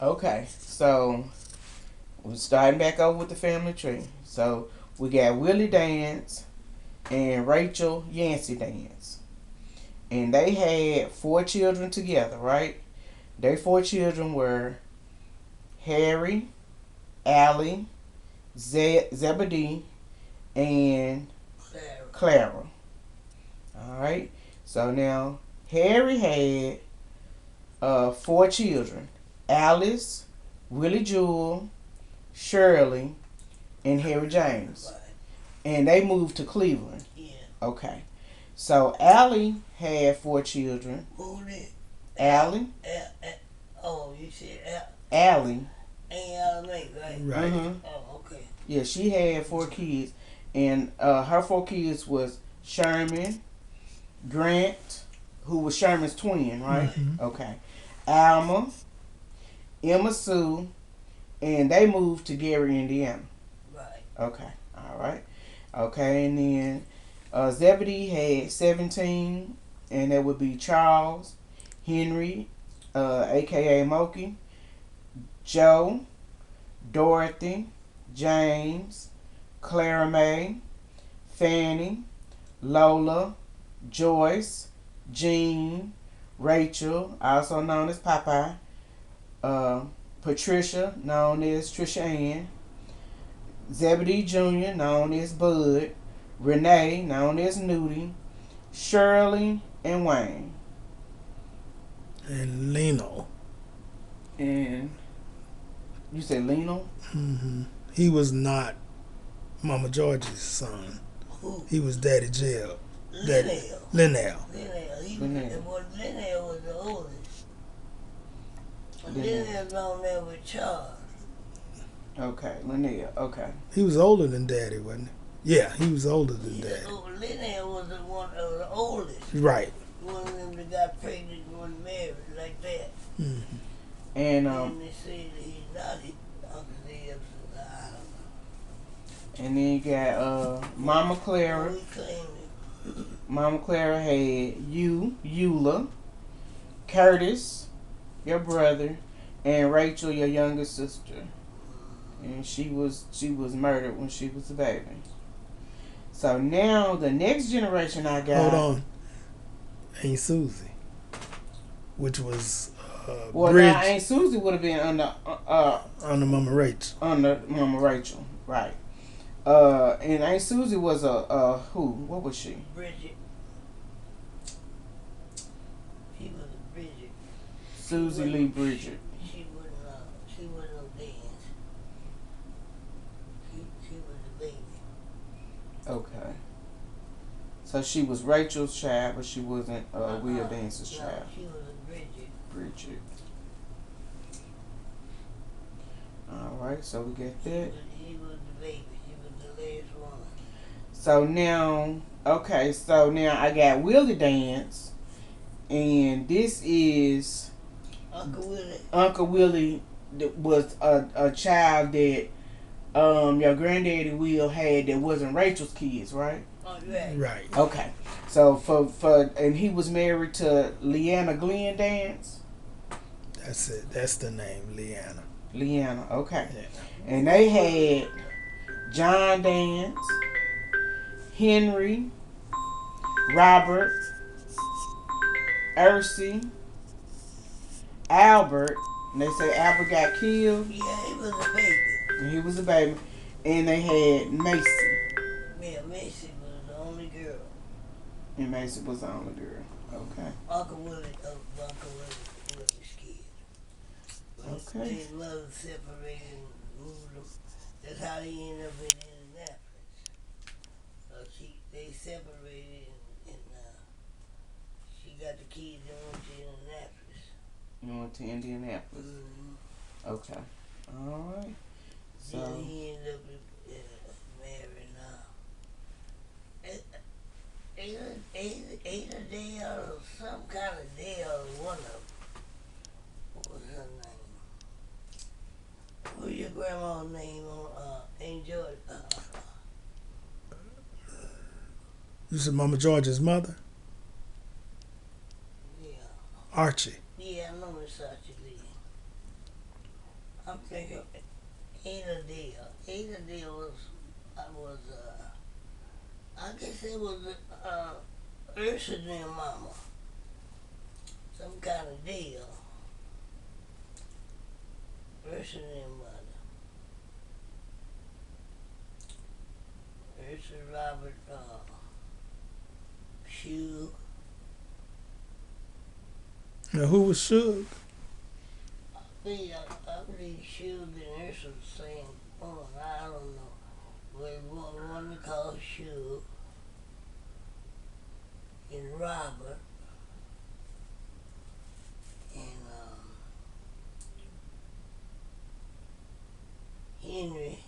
Okay, so we're starting back over with the family tree. So we got Willie Dance and Rachel Yancey Dance. And they had four children together, right? Their four children were Harry, Allie, Zebedee, and Clara. Clara. All right. So now Harry had four children: Alice, Willie Jewell, Shirley, and Harry James. Right. And they moved to Cleveland. Yeah. Okay. So Allie had four children. Who did? Allie, Oh, you said Allie. A-L-A, right? Right. Oh, okay. Yeah, she had four kids, and her four kids was Sherman, Grant, who was Sherman's twin, right? Mm-hmm. Okay. Alma, Emma Sue, and they moved to Gary, Indiana. Right. Okay. All right. Okay, and then Zebedee had 17, and that would be Charles, Henry, aka Moki, Joe, Dorothy, James, Clara May, Fanny, Lola, Joyce, Jean, Rachel, also known as Popeye, uh, Patricia, known as Trisha Ann, Zebedee Jr., known as Bud, Renee, known as Nudie, Shirley, and Wayne. And Lino. And you said Lino? Mm-hmm. He was not Mama George's son. Who? He was Daddy Jail. Daddy Linnell. Linnell. Linnell. Linnell was the oldest. Linnell. Linnell's on there with Charles. Okay, Linnell. Okay. He was older than Daddy, wasn't he? Yeah, he was older than Daddy. Linnell was the one of the oldest. Right. One of them that got pregnant and was married like that. Mm-hmm. And And they said he's not his Uncle Zeb. I don't know. and then you got Mama Clara. He claimed it. Mama Clara had Eula, Curtis, your brother, and Rachel, your younger sister. And she was murdered when she was a baby. So now the next generation I got. Hold on. Aunt Susie, which was Well, Bridge now Aunt Susie would have been under Mama Rachel. under Mama Rachel, right? And Aunt Susie was a who? What was she? Bridget. She was a Bridget. Susie Lee Bridget. She wasn't no dance. She was a baby. Okay. So she was Rachel's child, but she wasn't Will Dance's No, child. she was a Bridget. Bridget. All right, so we get that. She was the baby. She was the last one. So now, okay, so now I got Willie Dance, and this is Uncle Willie. Uncle Willie was a child that your granddaddy Will had that wasn't Rachel's kids, right? Oh, right. Right. Okay. So for and he was married to Leanna Glenn Dance. That's it. That's the name, Leanna. Leanna, okay. Yeah. And they had John Dance, Henry, Robert, Ursie, Albert. And they say Albert got killed, Yeah, he was a baby. and he was a baby. And they had Macy, Yeah, Macy was the only girl. and Macy was the only girl. Okay. Uncle Willie's kid. Okay. His mother separated and moved them. That's how they ended up in Indianapolis. They separated and she got the kids and went to Indianapolis. You went to Indianapolis. Mm-hmm. Okay. All right. Then So he ended up marrying Ada Dale or some kind of Dale, one of them. What was her name? What was your grandma's name on Aunt George? You said Mama George's mother? Yeah. Archie. Yeah, I know Miss Archie Lee. I'm thinking Ada Deal. Ada Deal was, I guess it was Ursa's and mama. Some kind of deal. Ursa and mother. Ursa Robert Shoe. Now, who was Suge? I believe Shoe and Ursa the same woman. I don't know. But one they call Shoe and Robert and Henry.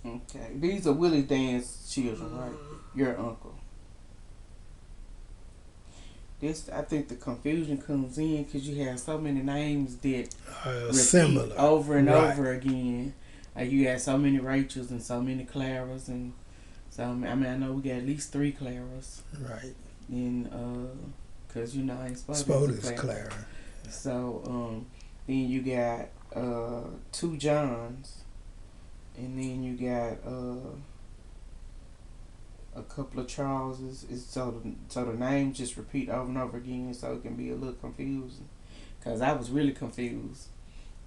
Okay, these are Willie Dan's children, right? Your uncle. This, I think, the confusion comes in because you have so many names that repeat Similar. over and Right. over again. Like you got so many Rachels and so many Claras, and so I mean I know we got at least 3 Claras. Right. And cause you know I ain't Spode supposed is Clara. So then you got 2 Johns, and then you got a couple of Charleses. It's so the names just repeat over and over again, so it can be a little confusing. Cause I was really confused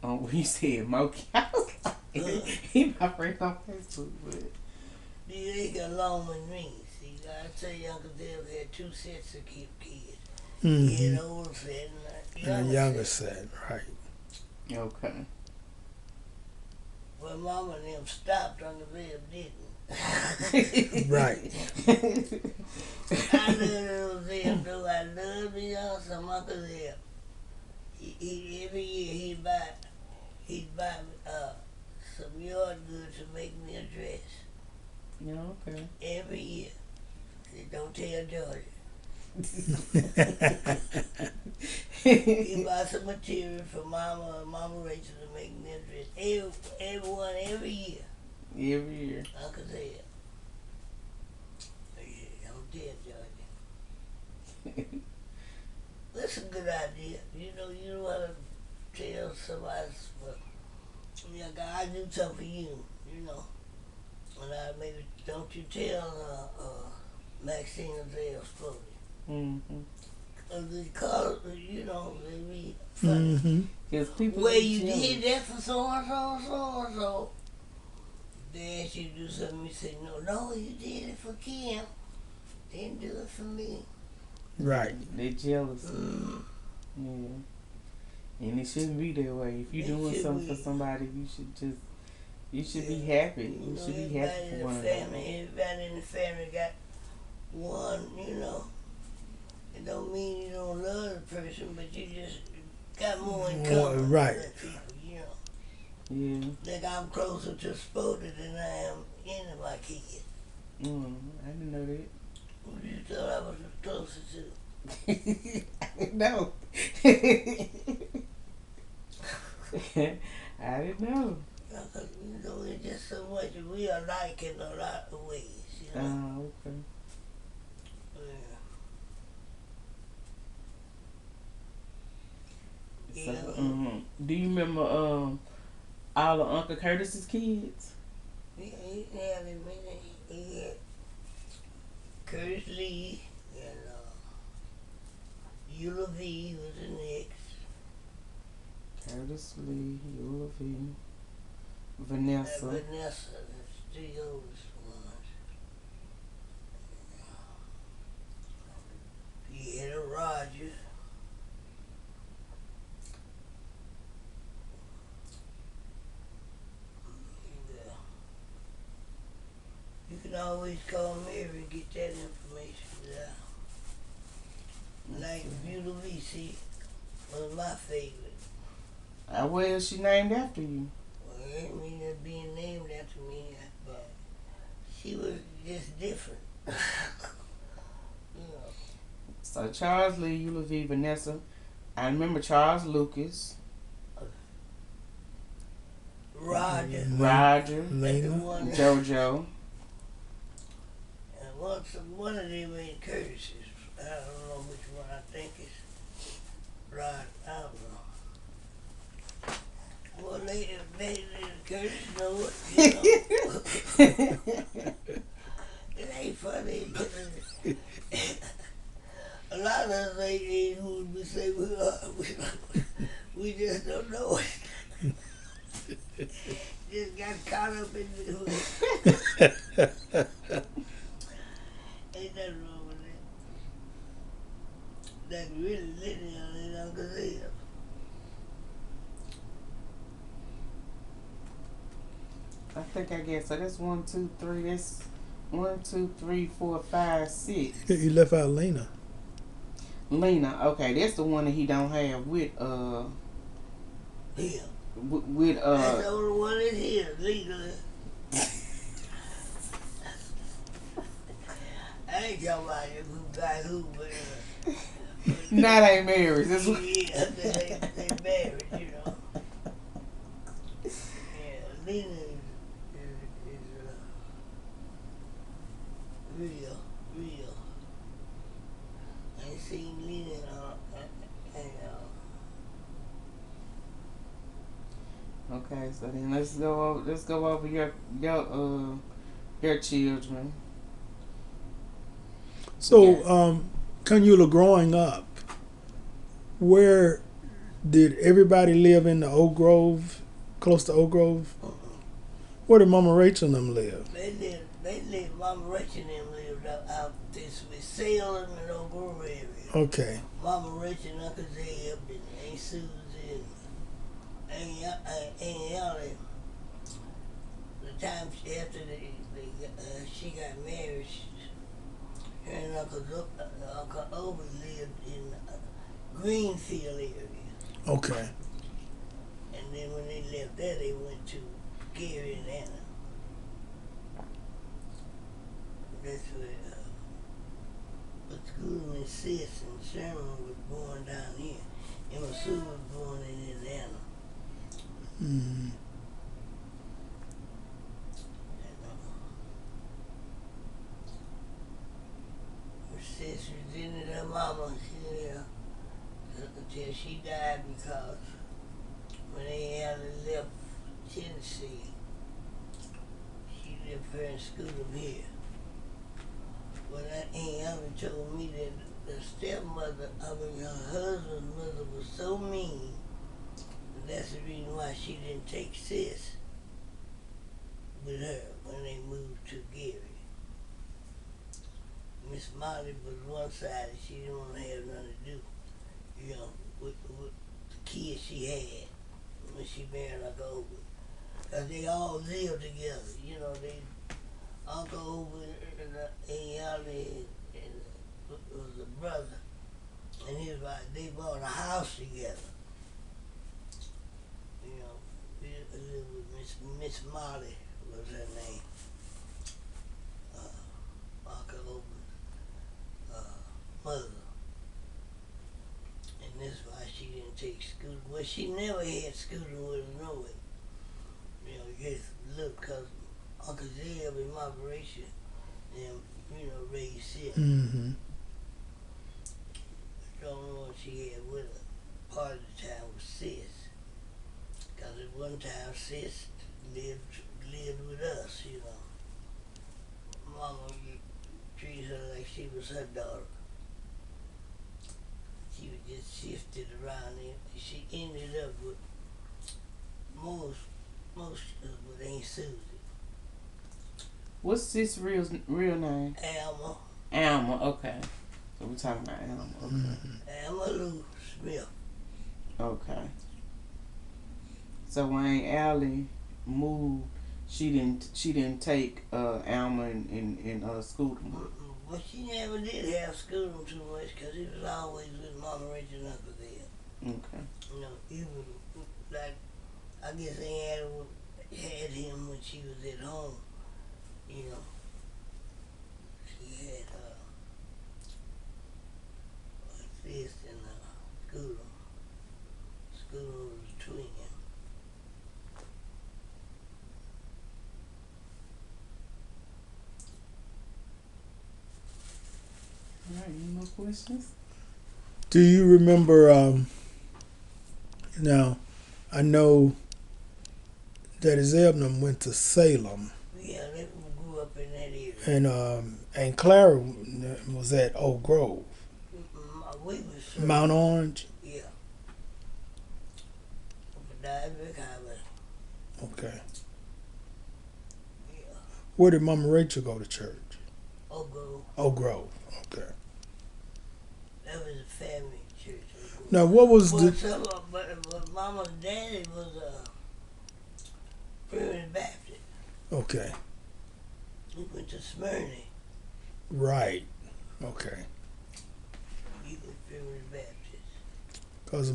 on when you said Moki. I was like, he my friend on Facebook, but They got long with me. See, I tell you, Uncle Dale had 2 sets of kids. Mm-hmm. He had an older set And a younger set, right. okay. Well, Mama and them stopped on the bed, didn't. Right. I love them though. I love me some Uncle Dale. He every year he'd buy some yard goods to make me a dress. Yeah, okay. Every year. He don't tell Georgia. He bought some material for Mama Rachel to make me a dress. Every year. Every year. Uncle Dale. Yeah, don't tell Georgia. That's a good idea. You want to tell somebody, like I do something for you, And I maybe don't you tell Maxine Zell's story. Mm-hmm. They call it, they be funny. Mm-hmm. People Well, you did that for so and so and so and so. They ask you to do something, you say, no, you did it for Kim. Didn't do it for me. Right. They jealous. Yeah. And it shouldn't be that way. If you're doing something for somebody, you should be happy. You should be happy for one another. Everybody in the family got one, It don't mean you don't love the person, but you just got more in common right. with people, Yeah. Like I'm closer to Spoda than I am any of my kids. I didn't know that. Who you thought I was closer to? I didn't know. I didn't know. It's just so much we are alike in a lot of ways, Oh, okay. Yeah. So, do you remember all of Uncle Curtis's kids? He had him in he had Curtis Lee and Eula V was the next. Curtis Lee, Eula V, Vanessa. Vanessa, that's the oldest ones. He had a Roger. You can always call Mary and get that information out. Like Beauty VC was my favorite. Well, she named after you. Well, it didn't mean her being named after me, but she was just different. So Charles Lee, Eula V, Vanessa. I remember Charles Lucas. Roger. Lena. JoJo. And one of them ain't Curtis's. I don't know which one I think is Rod. I don't know. they Curtis know it, It ain't funny, but a lot of us ain't who we say we are. We just don't know it. Just got caught up in the Ain't nothing wrong with that. That's really linear in Uncle Zeb. I think I guess so. That's 1, 2, 3. That's 1, 2, 3, 4, 5, 6. You left out Lena. Lena, okay, that's the one that he don't have with Him. with That's the only one that's here legally. I ain't talking about who got who, but not ain't married. That's what. yeah, they married, you know. Yeah, Lena is real, real. I ain't seen Lena in Okay, so then let's go over your children. So, Okay. Canula, growing up, where did everybody live in the Oak Grove, close to Oak Grove? Where did Mama Rachel and them live? They lived, Mama Rachel and them lived out this with Salem and Oak Grove area. Okay. Mama Rachel and Uncle Zeb and Aunt Susie and Aunt Ellie. The time after she got married, her and Uncle Obi lived in Greenfield area. Okay. And then when they left there, they went to Gary and Anna. That's where but School and Sis and Sherman was born down here. Emma Sue was born in Atlanta. Mm. And her sis resented her mama until she died because when they had left Tennessee, she left her and Scooter here. When Aunt Ellie told me that the stepmother, her husband's mother was so mean, that's the reason why she didn't take Sis with her when they moved to Gary. Miss Molly was one side and she didn't want to have nothing to do, with the kids she had when she married Uncle Obi. Because they all lived together, they Uncle Obi and Ellie and was a brother, and they bought a house together. Miss Molly was her name. Uncle Obi's mother. And that's why she didn't take Scooter. Well, she never had Scooter with her no way. Just look, because Uncle Zeb and Mama Rachel, them, raised Sis. Mm-hmm. The only one she had with her part of the time was Sis. Because at one time Sis lived with us, Mama treated her like she was her daughter. She was just shifted around and she ended up with most with Aunt Susie. What's sis real name? Alma. Alma. Okay. So we're talking about Alma. Okay. Mm-hmm. Alma Lou Smith. Okay. So when Allie moved, she didn't take Alma and school. Well, she never did have school too much because he was always with Mama Rachel and Uncle Zeb. Okay. Even like I guess they had him when she was at home. She had sis and Scooter. Scooter was a twin. All right. Any more questions? Do you remember? Now, I know Daddy Zeb and them went to Salem, Yeah, they grew up in that area. and Clara was at Oak Grove, We was sure. Mount Orange. Yeah. Up Diamond Highway. Okay. Yeah. Where did Mama Rachel go to church? Oak Grove. Oak Grove. Okay. That was a family church. Now, what was But, the? but Mama's daddy was a Primitive Baptist. Okay. He went to Smyrna. Right. Okay. He was Primitive Baptist. Because